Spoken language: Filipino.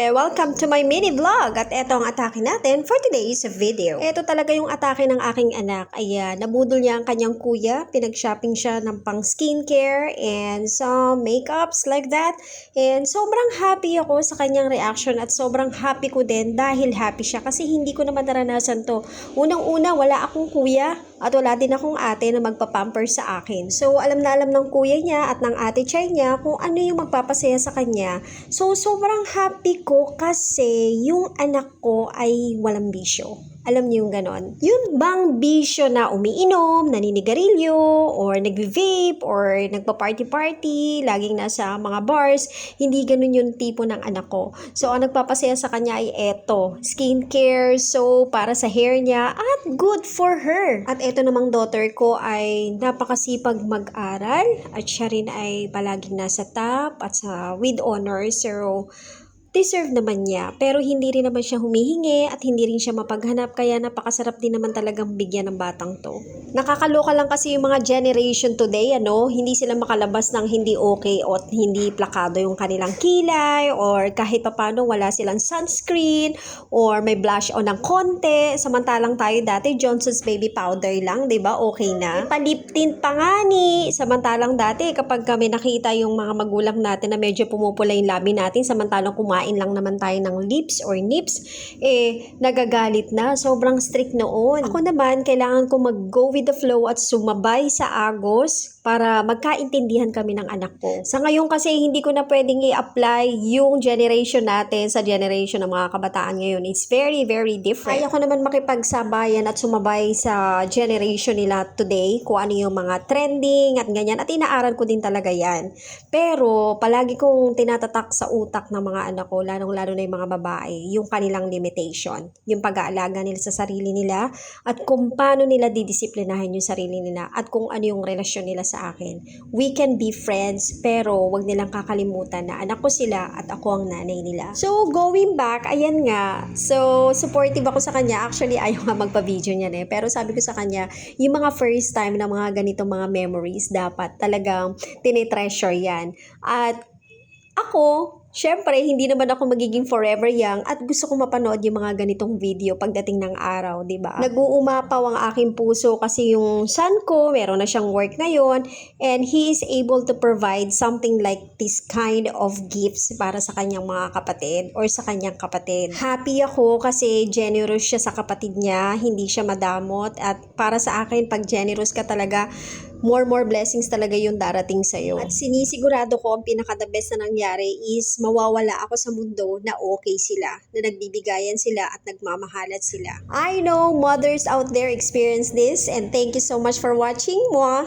Welcome to my mini vlog at eto ang atake natin for today's video. Ito talaga yung atake ng aking anak. Ayan, nabudol niya ang kanyang kuya, pinag-shopping siya ng pang skincare and some makeups like that. And sobrang happy ako sa kanyang reaction at sobrang happy ko din dahil happy siya kasi hindi ko naman naranasan to. Unang-una, wala akong kuya at wala din akong ate na magpapamper sa akin. So alam na alam ng kuya niya at ng ate Chay niya kung ano yung magpapasaya sa kanya. So sobrang happy ko kasi yung anak ko ay walang bisyo. Alam niyo yung ganon? Yun bang bisyo na umiinom, naninigarilyo, or nagve-vape, or nagpa-party-party, laging nasa mga bars, hindi ganun yung tipo ng anak ko. So, ang nagpapasaya sa kanya ay eto, skincare, soap para sa hair niya, at good for her. At eto namang daughter ko ay napakasipag mag-aral, at siya rin ay palaging nasa top, at with honors. So, deserve naman niya, pero hindi rin naman siya humihingi at hindi rin siya mapaghanap, kaya napakasarap din naman talagang bigyan ng batang to. Nakakaloka lang kasi yung mga generation today, hindi sila makalabas ng hindi okay o hindi plakado yung kanilang kilay, or kahit papano wala silang sunscreen or may blush on ng konti, samantalang tayo dati Johnson's baby powder lang, 'di ba? Okay na. Palip tint pa nga ni, samantalang dati kapag kami nakita yung mga magulang natin na medyo pumupula yung labi natin, samantalang kumain lang naman tayo ng lips or nips, nagagalit na. Sobrang strict noon. Ako naman, kailangan ko mag-go with the flow at sumabay sa agos para magkaintindihan kami ng anak ko. Sa ngayon kasi, hindi ko na pwedeng i-apply yung generation natin sa generation ng mga kabataan ngayon. It's very, very different. Kaya ko naman makipagsabayan at sumabay sa generation nila today, kung ano yung mga trending at ganyan. At inaaral ko din talaga yan. Pero, palagi kong tinatatak sa utak ng mga anak ko, lalong-lalo na yung mga babae, yung kanilang limitation, yung pag-aalaga nila sa sarili nila, at kung paano nila didisiplinahin yung sarili nila, at kung ano yung relasyon nila sa akin. We can be friends, pero wag nilang kakalimutan na anak ko sila at ako ang nanay nila. So, going back, ayan nga, so, supportive ako sa kanya. Actually, ayaw nga magpa-video niyan pero sabi ko sa kanya, yung mga first time na mga ganitong mga memories, dapat talagang tinitreasure yan. At ako, syempre, hindi naman ako magiging forever young at gusto ko mapanood yung mga ganitong video pagdating ng araw, di ba? Nag-uumapaw ang aking puso kasi yung son ko, meron na siyang work ngayon, and he is able to provide something like this kind of gifts para sa kanyang mga kapatid or sa kanyang kapatid. Happy ako kasi generous siya sa kapatid niya, hindi siya madamot, at para sa akin, pag generous ka talaga, more blessings talaga yung darating sa'yo. At sinisigurado ko ang pinaka-the best na nangyari is mawawala ako sa mundo na okay sila, na nagbibigayan sila at nagmamahalat sila. I know mothers out there experience this, and thank you so much for watching. Mwah!